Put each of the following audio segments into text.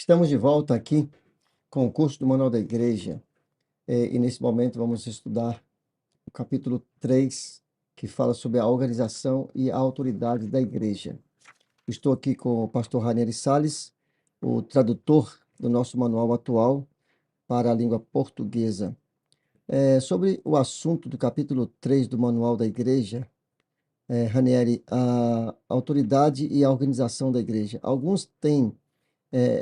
Estamos de volta aqui com o curso do Manual da Igreja, e nesse momento vamos estudar o capítulo 3, que fala sobre a organização e a autoridade da igreja. Estou aqui com o pastor Ranieri Salles, o tradutor do nosso manual atual para a língua portuguesa. Sobre o assunto do capítulo 3 do Manual da Igreja, Ranieri, a autoridade e a organização da igreja. Alguns têm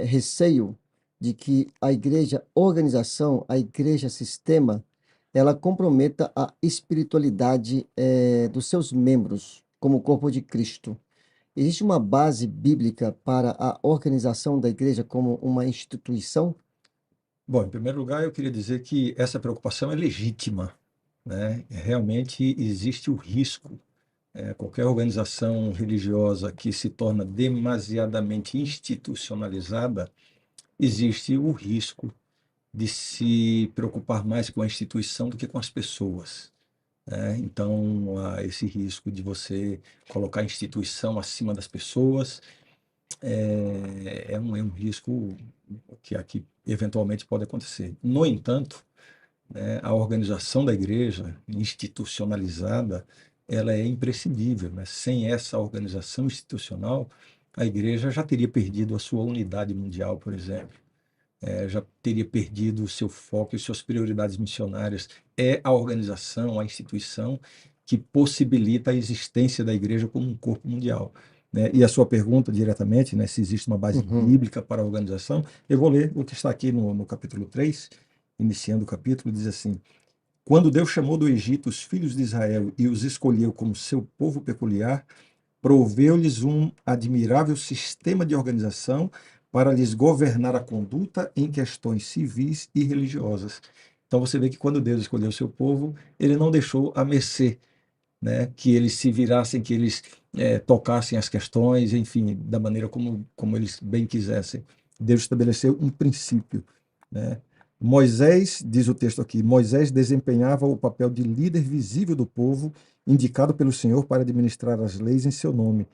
receio de que a igreja organização, a igreja sistema, ela comprometa a espiritualidade dos seus membros como corpo de Cristo. Existe uma base bíblica para a organização da igreja como uma instituição? Bom, em primeiro lugar, eu queria dizer que essa preocupação é legítima, né? Realmente existe o risco. Qualquer organização religiosa que se torna demasiadamente institucionalizada, existe o risco de se preocupar mais com a instituição do que com as pessoas, né? Então, há esse risco de você colocar a instituição acima das pessoas. É um risco que aqui eventualmente pode acontecer. No entanto, a organização da igreja institucionalizada, ela é imprescindível, né? Sem essa organização institucional, a igreja já teria perdido a sua unidade mundial, por exemplo. Já teria perdido o seu foco e suas prioridades missionárias. É a organização, a instituição que possibilita a existência da igreja como um corpo mundial, né? E a sua pergunta diretamente, né, se existe uma base Uhum. bíblica para a organização, eu vou ler o que está aqui no capítulo 3, iniciando o capítulo, diz assim: Quando Deus chamou do Egito os filhos de Israel e os escolheu como seu povo peculiar, proveu-lhes um admirável sistema de organização para lhes governar a conduta em questões civis e religiosas. Então você vê que quando Deus escolheu o seu povo, ele não deixou à mercê, né, que eles se virassem, que eles tocassem as questões, enfim, da maneira como eles bem quisessem. Deus estabeleceu um princípio, né? Moisés, diz o texto aqui, Moisés desempenhava o papel de líder visível do povo, indicado pelo Senhor para administrar as leis em seu nome.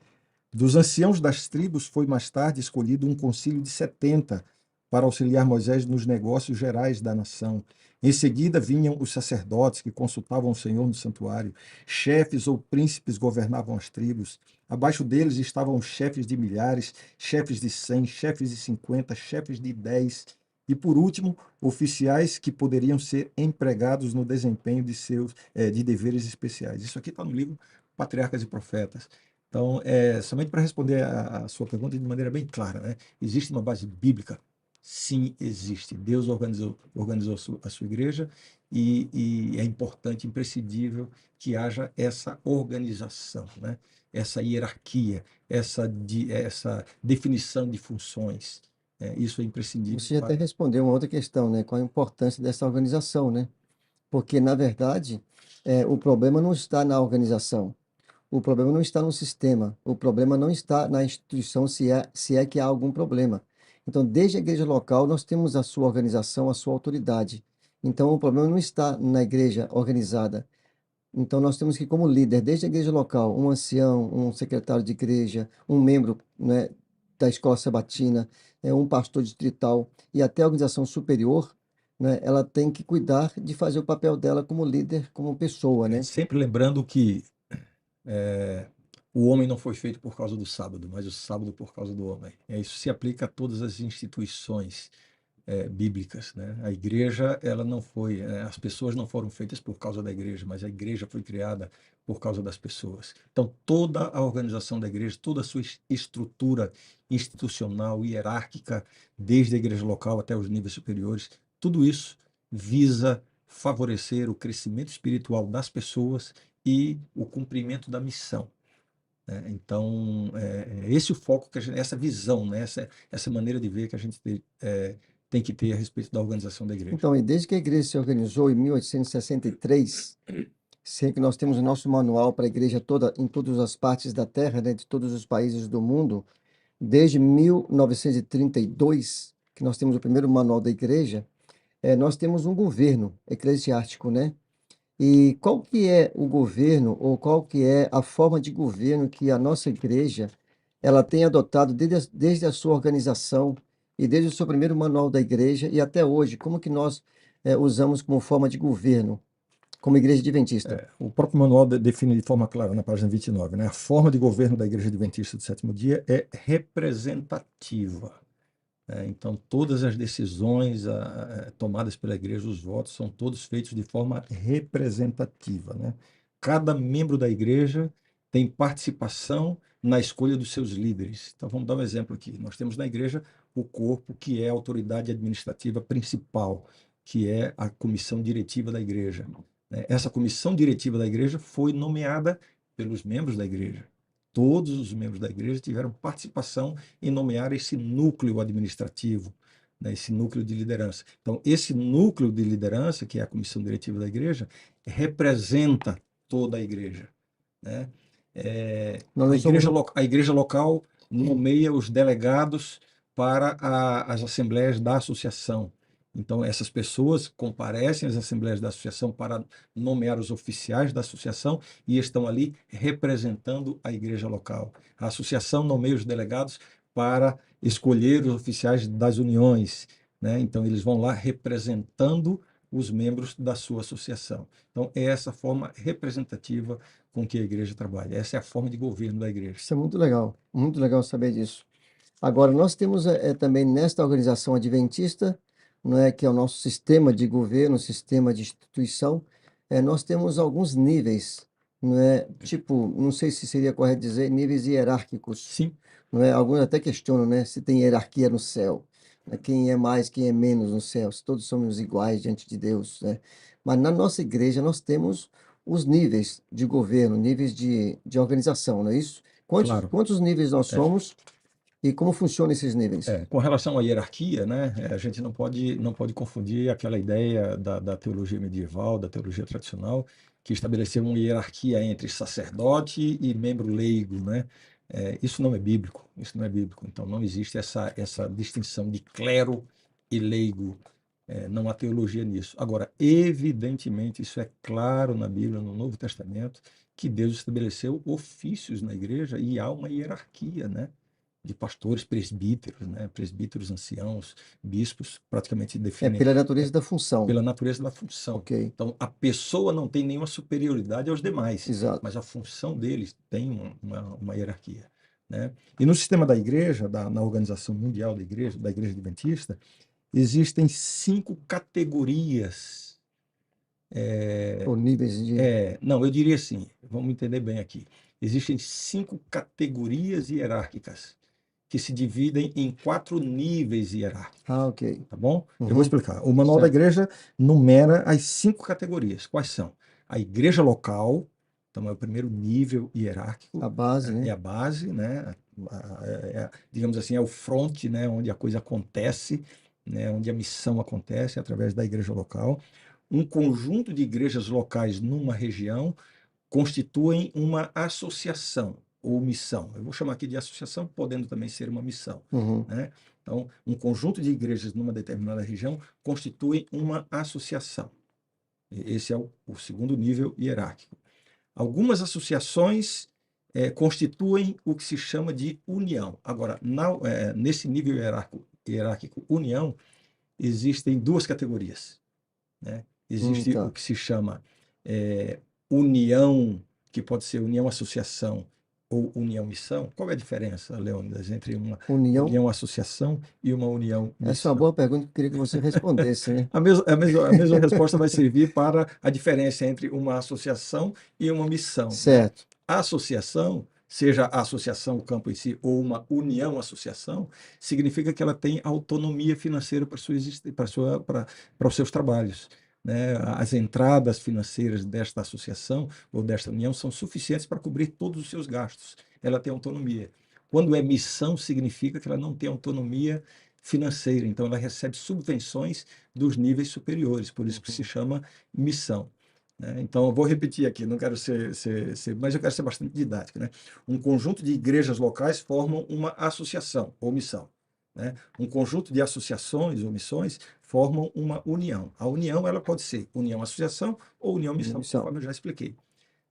Dos anciãos das tribos foi mais tarde escolhido um concílio de 70 para auxiliar Moisés nos negócios gerais da nação. Em seguida vinham os sacerdotes que consultavam o Senhor no santuário. Chefes ou príncipes governavam as tribos. Abaixo deles estavam os chefes de milhares, chefes de 100, chefes de 50, chefes de 10. E, por último, oficiais que poderiam ser empregados no desempenho de deveres especiais. Isso aqui está no livro Patriarcas e Profetas. Então, somente para responder a sua pergunta de maneira bem clara, né? Existe uma base bíblica? Sim, existe. Deus organizou a sua igreja e é importante, imprescindível que haja essa organização, né? Essa hierarquia, essa definição de funções. Isso é imprescindível Você já até para... respondeu uma outra questão, né? Qual a importância dessa organização, né? Porque, na verdade, o problema não está na organização. O problema não está no sistema, o problema não está na instituição, se é que há algum problema. Então, desde a igreja local, nós temos a sua organização, a sua autoridade. Então, o problema não está na igreja organizada. Então, nós temos que, como líder, desde a igreja local, um ancião, um secretário de igreja, um membro, né, da escola sabatina, um pastor distrital e até a organização superior, né, ela tem que cuidar de fazer o papel dela como líder, como pessoa, né? Sempre lembrando que o homem não foi feito por causa do sábado, mas o sábado por causa do homem. Isso se aplica a todas as instituições bíblicas, né? A igreja, ela não foi, as pessoas não foram feitas por causa da igreja, mas a igreja foi criada por causa das pessoas. Então, toda a organização da igreja, toda a sua estrutura institucional, hierárquica, desde a igreja local até os níveis superiores, tudo isso visa favorecer o crescimento espiritual das pessoas e o cumprimento da missão, né? Então, esse é o foco, essa visão, né? Essa maneira de ver que a gente tem que ter a respeito da organização da igreja. Então, e desde que a igreja se organizou em 1863, sei que nós temos o nosso manual para a igreja toda, em todas as partes da terra, né, de todos os países do mundo, desde 1932, que nós temos o primeiro manual da igreja, nós temos um governo eclesiástico, né? E qual que é o governo, ou qual que é a forma de governo que a nossa igreja, ela tem adotado desde a sua organização E desde o seu primeiro manual da igreja e até hoje, como que nós usamos como forma de governo, como igreja adventista? O próprio manual define de forma clara na página 29, né? A forma de governo da Igreja Adventista do Sétimo Dia é representativa. Então, todas as decisões tomadas pela igreja, os votos, são todos feitos de forma representativa, né? Cada membro da igreja tem participação na escolha dos seus líderes. Então, vamos dar um exemplo aqui. Nós temos na igreja o corpo que é a autoridade administrativa principal, que é a comissão diretiva da igreja, né? Essa comissão diretiva da igreja foi nomeada pelos membros da igreja. Todos os membros da igreja tiveram participação em nomear esse núcleo administrativo, né, esse núcleo de liderança. Então, esse núcleo de liderança, que é a comissão diretiva da igreja, representa toda a igreja, né? Nós somos A igreja local nomeia os delegados para as assembleias da associação. Então, essas pessoas comparecem às assembleias da associação para nomear os oficiais da associação e estão ali representando a igreja local. A associação nomeia os delegados para escolher os oficiais das uniões, né? Então, eles vão lá representando os membros da sua associação. Então, é essa forma representativa com que a igreja trabalha. Essa é a forma de governo da igreja. Isso é muito legal saber disso. Agora, nós temos também nesta organização adventista, não é, que é o nosso sistema de governo, sistema de instituição, nós temos alguns níveis, não é? Tipo, não sei se seria correto dizer níveis hierárquicos, Sim, não é? Alguns até questionam, né, se tem hierarquia no céu, né? Quem é mais, quem é menos no céu, se todos somos iguais diante de Deus, né? Mas na nossa igreja nós temos os níveis de governo, níveis de organização, não é isso? claro. Quantos níveis nós É. somos e como funcionam esses níveis? Com relação à hierarquia, né, a gente não pode confundir aquela ideia da teologia medieval, da teologia tradicional, que estabeleceu uma hierarquia entre sacerdote e membro leigo, né? Isso não é bíblico, isso não é bíblico. Então, não existe essa distinção de clero e leigo. Não há teologia nisso. Agora, evidentemente, isso é claro na Bíblia, no Novo Testamento, que Deus estabeleceu ofícios na igreja e há uma hierarquia, né? De pastores, presbíteros, né? Presbíteros, anciãos, bispos, praticamente definem Pela natureza da função. pela natureza da função. Ok, Então, a pessoa não tem nenhuma superioridade aos demais, exato. mas a função deles tem uma hierarquia, né? E no sistema da igreja, na organização mundial da igreja adventista, existem 5 categorias. Ou níveis de. Não, eu diria assim, vamos entender bem aqui. Existem 5 categorias hierárquicas que se dividem em 4 níveis hierárquicos, Ah, ok. tá bom? Eu vou Uhum, explicar. O Manual da certo. Igreja numera as 5 categorias. Quais são? A igreja local, então é o primeiro nível hierárquico, A base, é né? a base, né? Digamos assim, é o front, né? Onde a coisa acontece, né? Onde a missão acontece através da igreja local. Um conjunto de igrejas locais numa região constituem uma associação ou missão. Eu vou chamar aqui de associação, podendo também ser uma missão, Uhum. né? Então, um conjunto de igrejas numa determinada região constitui uma associação. Esse é o segundo nível hierárquico. Algumas associações constituem o que se chama de união. Agora, nesse nível hierárquico união, existem 2 categorias, né? Existe o Tá. que se chama união, que pode ser união associação ou união missão. Qual é a diferença, Leônidas, entre uma União. união associação e uma união Essa é uma missão? boa pergunta que eu queria que você respondesse, né? A mesma resposta vai servir para a diferença entre uma associação e uma missão, né? Certo. A associação, seja a associação, o campo em si, ou uma união associação, significa que ela tem autonomia financeira para os seus trabalhos, né? As entradas financeiras desta associação ou desta união são suficientes para cobrir todos os seus gastos. Ela tem autonomia. Quando é missão, significa que ela não tem autonomia financeira, então ela recebe subvenções dos níveis superiores, por isso que se chama missão, né? Então, eu vou repetir aqui, não quero mas eu quero ser bastante didático, né? Um conjunto de igrejas locais formam uma associação ou missão, né? Um conjunto de associações ou missões formam uma união. A união, ela pode ser união associação ou união missão, Missão. conforme eu já expliquei.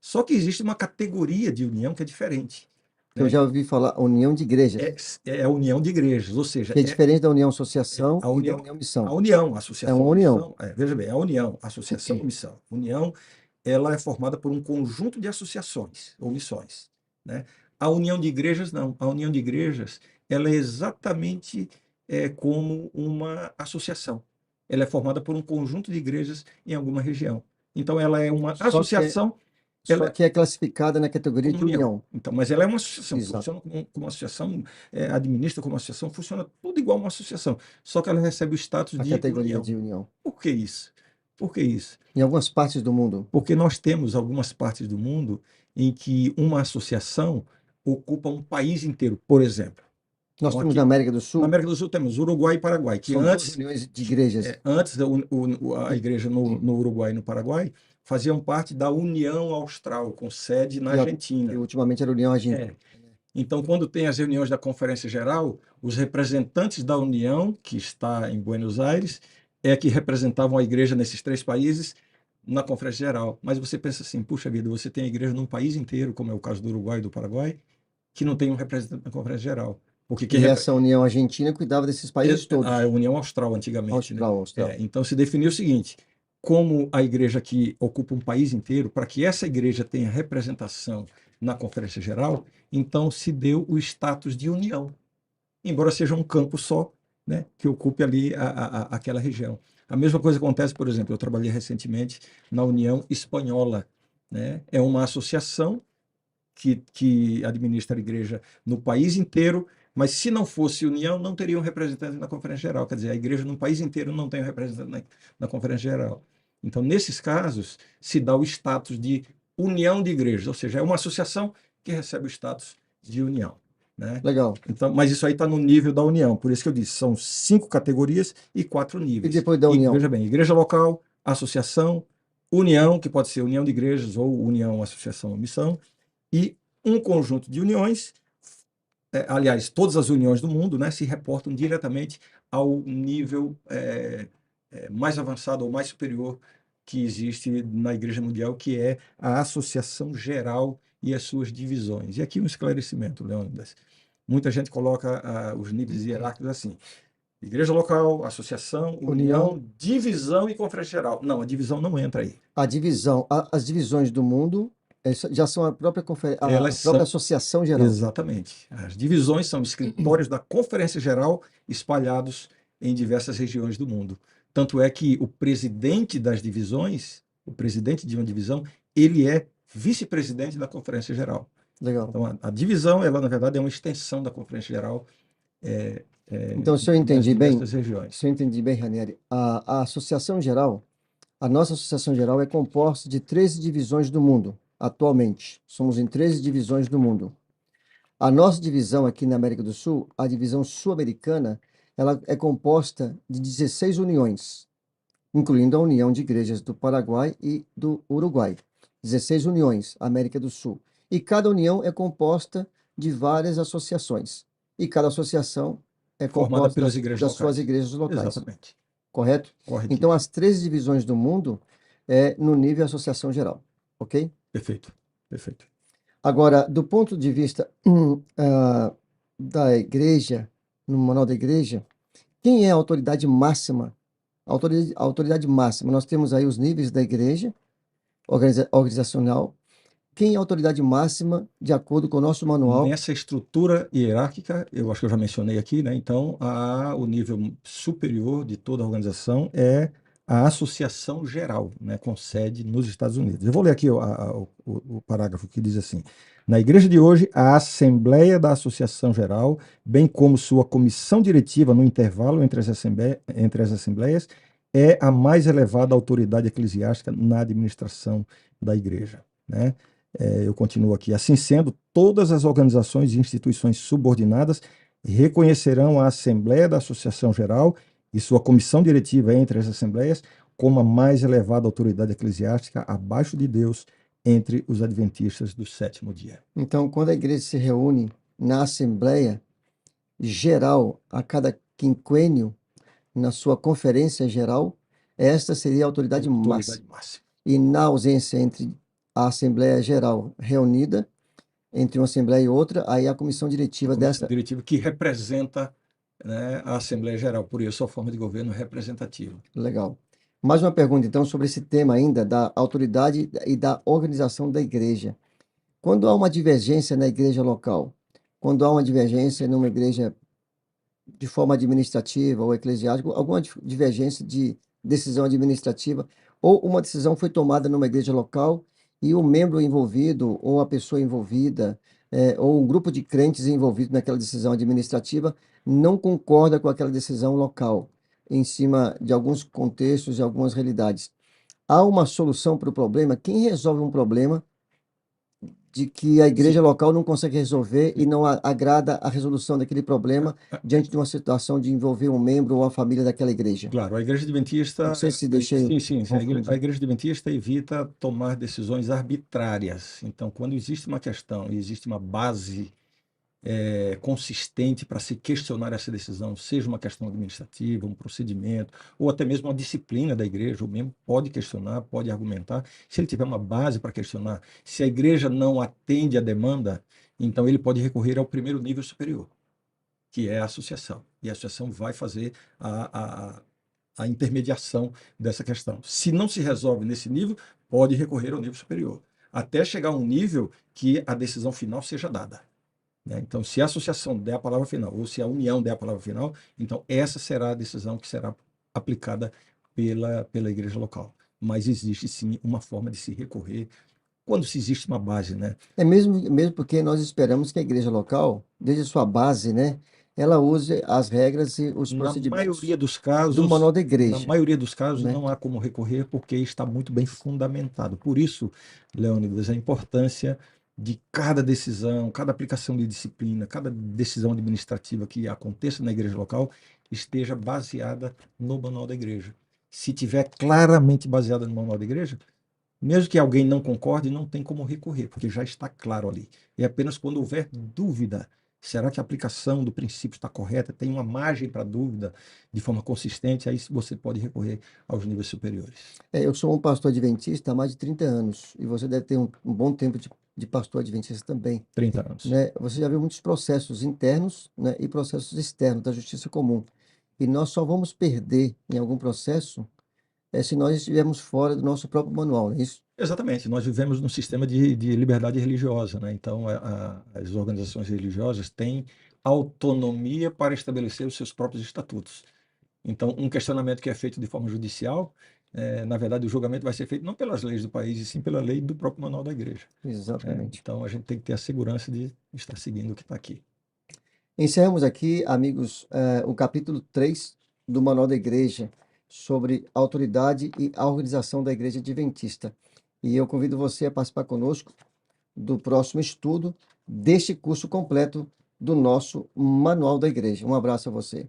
Só que existe uma categoria de união que é diferente. Que eu né? já ouvi falar união de igrejas, É a união de igrejas, ou seja, que é diferente da união associação a e a união, união a missão. união, a É associação uma ou união. missão, veja bem, a união, associação ou missão. União, ela é formada por um conjunto de associações ou missões, né? A união de igrejas, não. A união de igrejas, ela é exatamente como uma associação. Ela é formada por um conjunto de igrejas em alguma região. Então, ela é uma Só que é, associação, só que é classificada na categoria como de união. união. Então, mas ela é uma associação, Exato. funciona como uma associação, administra como uma associação, funciona tudo igual uma associação, só que ela recebe o status A de categoria união. de união. Por que isso? Por que isso? Em algumas partes do mundo, Porque nós temos algumas partes do mundo em que uma associação ocupa um país inteiro, por exemplo. nós Então, temos na aqui América do na Sul, América do Sul temos Uruguai e Paraguai, que são duas antes, uniões de igrejas. a igreja no Uruguai e no Paraguai faziam parte da União Austral, com sede na E, e Argentina. ultimamente era a União Argentina. É, Então, quando tem as reuniões da Conferência Geral, os representantes da União, que está em Buenos Aires, que representavam a igreja nesses três países na Conferência Geral. Mas você pensa assim, puxa vida, você tem a igreja num país inteiro, como é o caso do Uruguai e do Paraguai, que não tem um representante na Conferência Geral. Porque E essa União Argentina cuidava desses países a todos. União Austral, antigamente, né? Austral. Então se definiu o seguinte: como a igreja que ocupa um país inteiro, para que essa igreja tenha representação na Conferência Geral, então se deu o status de união, embora seja um campo só, né, que ocupe ali aquela região. A mesma coisa acontece, por exemplo, eu trabalhei recentemente na União Espanhola, né? É uma associação que administra a igreja no país inteiro, mas se não fosse união, não teria um representante na Conferência Geral. Quer dizer, a igreja no país inteiro não tem um representante na Conferência Geral. Então, nesses casos, se dá o status de união de igrejas, ou seja, é uma associação que recebe o status de união, né? Legal. Então, mas isso aí está no nível da união. Por isso que eu disse, são 5 categorias e 4 E níveis. depois da união? Veja bem, igreja local, associação, união, que pode ser união de igrejas ou união, associação ou missão, e um conjunto de uniões, aliás, todas as uniões do mundo, né, se reportam diretamente ao nível mais avançado ou mais superior que existe na Igreja Mundial, que é a Associação Geral e as suas divisões. E aqui um esclarecimento, Leônidas. Muita gente coloca os níveis hierárquicos assim: igreja local, associação, união, divisão e conferência geral. Não, a divisão não entra aí. A divisão, as divisões do mundo já são a própria, Elas própria são associação geral. Exatamente. As divisões são escritórios da Conferência Geral espalhados em diversas regiões do mundo. Tanto é que o presidente das divisões, o presidente de uma divisão, ele é vice-presidente da Conferência Geral. Legal. Então, a divisão, ela, na verdade, é uma extensão da Conferência Geral Então, se eu das entendi bem, diversas regiões. Ranieri, a associação geral, a nossa associação geral é composta de 13 divisões do mundo, atualmente. Somos em 13 divisões do mundo. A nossa divisão aqui na América do Sul, a divisão sul-americana, ela é composta de 16 uniões, incluindo a União de Igrejas do Paraguai e do Uruguai. 16 uniões, América do Sul. E cada união é composta de várias associações. E cada associação é Formada composta pelas igrejas das suas locais. igrejas locais. Exatamente. Correto? Corretíssimo. Então, as 13 divisões do mundo é no nível associação geral. Ok? Perfeito. Perfeito. Agora, do ponto de vista da igreja, no manual da igreja, quem é a autoridade máxima? A autoridade máxima, nós temos aí os níveis da igreja organizacional. Quem é a autoridade máxima, de acordo com o nosso manual? Nessa estrutura hierárquica, eu acho que eu já mencionei aqui, né? Então, o nível superior de toda a organização é a Associação Geral, né, com sede nos Estados Unidos. Eu vou ler aqui o parágrafo que diz assim: na igreja de hoje, a Assembleia da Associação Geral, bem como sua comissão diretiva no intervalo entre as assembleias, é a mais elevada autoridade eclesiástica na administração da igreja, né? Eu continuo aqui. Assim sendo, todas as organizações e instituições subordinadas reconhecerão a Assembleia da Associação Geral e sua comissão diretiva entre as assembleias como a mais elevada autoridade eclesiástica abaixo de Deus entre os adventistas do sétimo dia. Então, quando a igreja se reúne na Assembleia Geral, a cada quinquênio, na sua conferência geral, esta seria a autoridade máxima. máxima. E na ausência entre a Assembleia Geral reunida, entre uma assembleia e outra, aí a comissão diretiva Comissão dessa. diretiva que representa, né, a Assembleia Geral, por isso a forma de governo representativa. Legal. Mais uma pergunta, então, sobre esse tema ainda da autoridade e da organização da igreja. Quando há uma divergência na igreja local, quando há uma divergência numa igreja de forma administrativa ou eclesiástica, alguma divergência de decisão administrativa, ou uma decisão foi tomada numa igreja local e o membro envolvido, ou a pessoa envolvida, ou um grupo de crentes envolvido naquela decisão administrativa, não concorda com aquela decisão local, em cima de alguns contextos e algumas realidades. Há uma solução para o problema? Quem resolve um problema de que a igreja Sim. local não consegue resolver e não agrada a resolução daquele problema diante de uma situação de envolver um membro ou a família daquela igreja? Claro, a Igreja Não Adventista, sei se deixei sim, a confuso. Igreja Adventista evita tomar decisões arbitrárias. Então, quando existe uma questão e existe uma base consistente para se questionar essa decisão, seja uma questão administrativa, um procedimento, ou até mesmo uma disciplina da igreja, o membro pode questionar, pode argumentar. Se ele tiver uma base para questionar, se a igreja não atende à demanda, então ele pode recorrer ao primeiro nível superior, que é a associação. E a associação vai fazer a intermediação dessa questão. Se não se resolve nesse nível, pode recorrer ao nível superior, até chegar a um nível que a decisão final seja dada, né? Então, se a associação der a palavra final, ou se a união der a palavra final, então essa será a decisão que será aplicada pela igreja local. Mas existe sim uma forma de se recorrer quando se existe uma base, né? É mesmo porque nós esperamos que a igreja local, desde a sua base, né, ela use as regras e os Na procedimentos maioria dos do manual casos, da igreja, né? não há como recorrer porque está muito bem fundamentado. Por isso, Leônidas, a importância de cada decisão, cada aplicação de disciplina, cada decisão administrativa que aconteça na igreja local esteja baseada no manual da igreja. Se tiver claramente baseada no manual da igreja, mesmo que alguém não concorde, não tem como recorrer, porque já está claro ali. É apenas quando houver dúvida, será que a aplicação do princípio está correta? Tem uma margem para dúvida de forma consistente, aí você pode recorrer aos níveis superiores. Eu sou um pastor adventista há mais de 30 anos, e você deve ter um bom tempo de pastor adventista também, 30 anos. né? Você já viu muitos processos internos, né, e processos externos da justiça comum. E nós só vamos perder em algum processo se nós estivermos fora do nosso próprio manual, não é isso? Exatamente, nós vivemos num sistema de liberdade religiosa, né? Então, as organizações religiosas têm autonomia para estabelecer os seus próprios estatutos. Então, um questionamento que é feito de forma judicial, na verdade, o julgamento vai ser feito não pelas leis do país, e sim pela lei do próprio manual da igreja. Exatamente. Então, a gente tem que ter a segurança de estar seguindo o que está aqui. Encerramos aqui, amigos, o capítulo 3 do Manual da Igreja, sobre autoridade e a organização da Igreja Adventista. E eu convido você a participar conosco do próximo estudo deste curso completo do nosso Manual da Igreja. Um abraço a você.